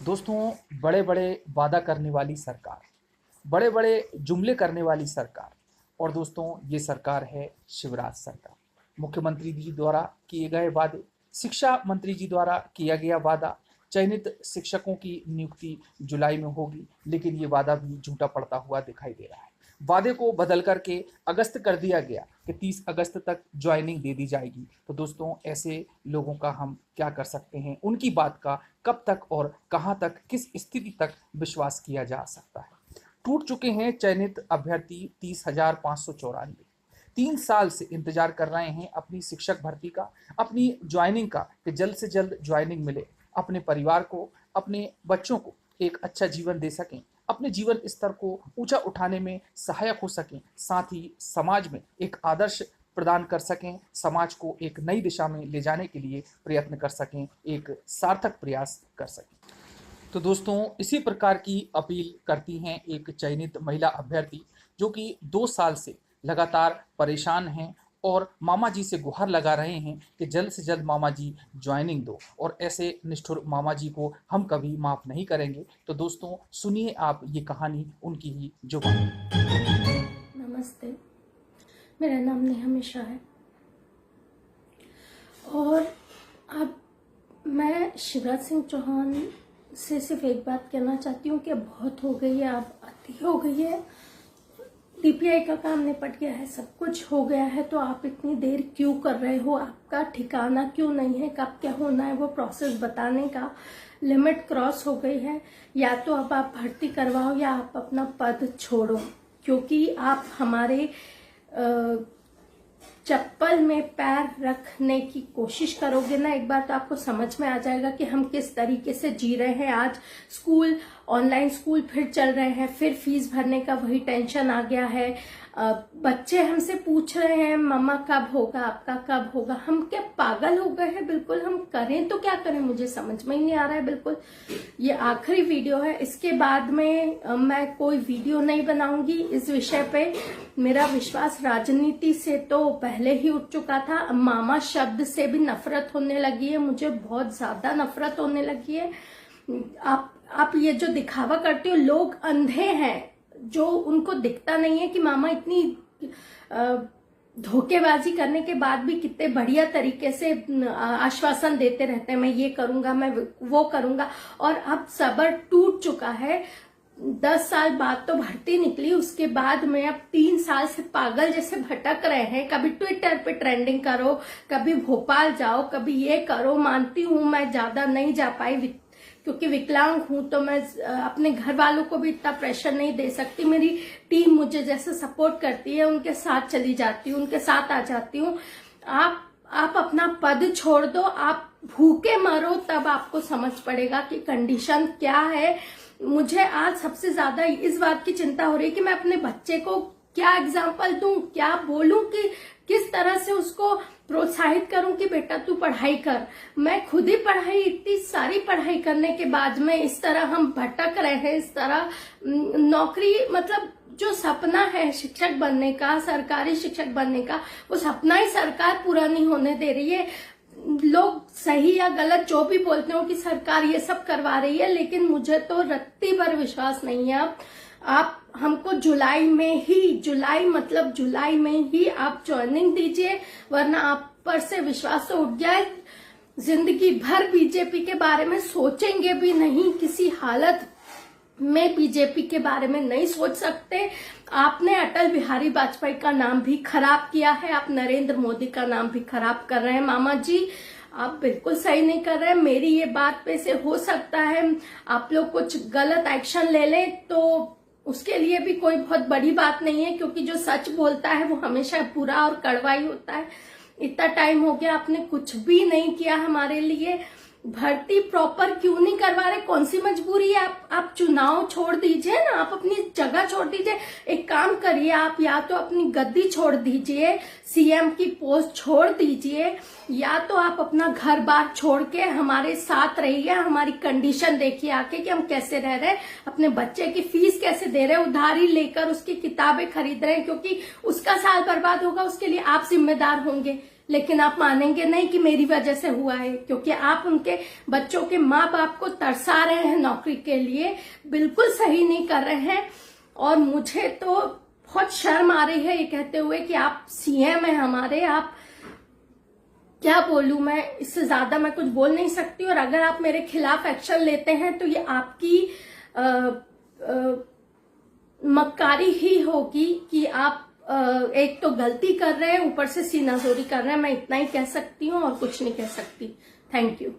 दोस्तों, बड़े बड़े वादा करने वाली सरकार, बड़े बड़े जुमले करने वाली सरकार और दोस्तों ये सरकार है शिवराज सरकार। मुख्यमंत्री जी द्वारा किए गए वादे, शिक्षा मंत्री जी द्वारा किया गया वादा, चयनित शिक्षकों की नियुक्ति जुलाई में होगी, लेकिन ये वादा भी झूठा पड़ता हुआ दिखाई दे रहा है। वादे को बदल करके अगस्त कर दिया गया कि 30 अगस्त तक ज्वाइनिंग दे दी जाएगी। तो दोस्तों ऐसे लोगों का हम क्या कर सकते हैं, उनकी बात का कब तक और कहां तक, किस स्थिति तक विश्वास किया जा सकता है। टूट चुके हैं चयनित अभ्यर्थी 30,594। 3 साल से इंतजार कर रहे हैं अपनी शिक्षक भर्ती का, अपनी ज्वाइनिंग का, कि जल्द से जल्द ज्वाइनिंग मिले, अपने परिवार को, अपने बच्चों को एक अच्छा जीवन दे सकें, अपने जीवन स्तर को ऊंचा उठाने में सहायक हो सकें, साथ ही समाज में एक आदर्श प्रदान कर सकें, समाज को एक नई दिशा में ले जाने के लिए प्रयत्न कर सकें, एक सार्थक प्रयास कर सकें। तो दोस्तों इसी प्रकार की अपील करती हैं एक चयनित महिला अभ्यर्थी जो कि 2 साल से लगातार परेशान हैं और मामा जी से गुहार लगा रहे हैं कि जल्द से जल्द मामा जी ज्वाइनिंग दो, और ऐसे निष्ठुर मामा जी को हम कभी माफ़ नहीं करेंगे। तो दोस्तों सुनिए आप ये कहानी उनकी ही जुबान। नमस्ते, मेरा नाम नेहा मिश्रा है और अब मैं शिवराज सिंह चौहान से सिर्फ एक बात कहना चाहती हूँ कि बहुत हो गई है, अब अति हो गई है। डीपीआई का काम निपट गया है, सब कुछ हो गया है, तो आप इतनी देर क्यों कर रहे हो? आपका ठिकाना क्यों नहीं है? कब क्या होना है वो प्रोसेस बताने का लिमिट क्रॉस हो गई है। या तो अब आप भर्ती करवाओ या आप अपना पद छोड़ो, क्योंकि आप हमारे चप्पल में पैर रखने की कोशिश करोगे ना, एक बार तो आपको समझ में आ जाएगा कि हम किस तरीके से जी रहे हैं। आज स्कूल, ऑनलाइन स्कूल फिर चल रहे हैं, फिर फीस भरने का वही टेंशन आ गया है। बच्चे हमसे पूछ रहे हैं मम्मा कब होगा, आपका कब होगा। हम क्या पागल हो गए हैं बिल्कुल? हम करें तो क्या करें, मुझे समझ में ही नहीं आ रहा है बिल्कुल। ये आखिरी वीडियो है, इसके बाद में मैं कोई वीडियो नहीं बनाऊंगी इस विषय पे। मेरा विश्वास राजनीति से तो पहले ही उठ चुका था। मामा शब्द से भी नफरत होने लगी है, मुझे बहुत ज्यादा नफरत होने लगी है। आप ये जो दिखावा करते हो, लोग अंधे हैं जो उनको दिखता नहीं है कि मामा इतनी धोखेबाजी करने के बाद भी कितने बढ़िया तरीके से आश्वासन देते रहते हैं, मैं ये करूंगा, मैं वो करूंगा। और अब सब्र टूट चुका है। 10 साल बाद तो भर्ती निकली, उसके बाद में अब 3 साल से पागल जैसे भटक रहे हैं। कभी ट्विटर पे ट्रेंडिंग करो, कभी भोपाल जाओ, कभी ये करो। मानती हूँ मैं ज्यादा नहीं जा पाई क्योंकि विकलांग हूं, तो मैं अपने घर वालों को भी इतना प्रेशर नहीं दे सकती। मेरी टीम मुझे जैसे सपोर्ट करती है, उनके साथ चली जाती हूँ, उनके साथ आ जाती हूँ। आप अपना पद छोड़ दो, आप भूखे मरो, तब आपको समझ पड़ेगा कि कंडीशन क्या है। मुझे आज सबसे ज्यादा इस बात की चिंता हो रही है कि मैं अपने बच्चे को क्या एग्जाम्पल दूं, क्या बोलूं, कि किस तरह से उसको प्रोत्साहित करूं कि बेटा तू पढ़ाई कर। मैं खुद ही पढ़ाई, इतनी सारी पढ़ाई करने के बाद में इस तरह हम भटक रहे हैं। इस तरह नौकरी, मतलब जो सपना है शिक्षक बनने का, सरकारी शिक्षक बनने का, वो सपना ही सरकार पूरा नहीं होने दे रही है। लोग सही या गलत जो भी बोलते हो कि सरकार ये सब करवा रही है, लेकिन मुझे तो रत्ती भर विश्वास नहीं है। आप हमको जुलाई में ही आप ज्वाइनिंग दीजिए, वरना आप पर से विश्वास तो उठ गया है। जिंदगी भर बीजेपी के बारे में सोचेंगे भी नहीं, किसी हालत में बीजेपी के बारे में नहीं सोच सकते। आपने अटल बिहारी वाजपेयी का नाम भी खराब किया है, आप नरेंद्र मोदी का नाम भी खराब कर रहे हैं। मामा जी आप बिल्कुल सही नहीं कर रहे हैं। मेरी ये बात पे से हो सकता है आप लोग कुछ गलत एक्शन ले लें, तो उसके लिए भी कोई बहुत बड़ी बात नहीं है, क्योंकि जो सच बोलता है वो हमेशा बुरा और कड़वा ही होता है। इतना टाइम हो गया, आपने कुछ भी नहीं किया हमारे लिए। भर्ती प्रॉपर क्यों नहीं करवा रहे? कौन सी मजबूरी है? आप चुनाव छोड़ दीजिए ना, आप अपनी जगह छोड़ दीजिए। एक काम करिए, आप या तो अपनी गद्दी छोड़ दीजिए, सीएम की पोस्ट छोड़ दीजिए, या तो आप अपना घर बार छोड़ के हमारे साथ रहिए। हमारी कंडीशन देखिए आके कि हम कैसे रह रहे हैं, अपने बच्चे की फीस कैसे दे रहे हैं, उधारी लेकर उसकी किताबें खरीद रहे हैं, क्योंकि उसका साल बर्बाद होगा, उसके लिए आप जिम्मेदार होंगे। लेकिन आप मानेंगे नहीं कि मेरी वजह से हुआ है, क्योंकि आप उनके बच्चों के माँ बाप को तरसा रहे हैं नौकरी के लिए, बिल्कुल सही नहीं कर रहे हैं। और मुझे तो बहुत शर्म आ रही है ये कहते हुए कि आप सीएम हैं हमारे, आप क्या बोलूं मैं, इससे ज्यादा मैं कुछ बोल नहीं सकती। और अगर आप मेरे खिलाफ एक्शन लेते हैं तो ये आपकी मक्कारी ही होगी कि आप एक तो गलती कर रहे हैं, ऊपर से सीनाजोरी कर रहे हैं। मैं इतना ही कह सकती हूँ और कुछ नहीं कह सकती। Thank you.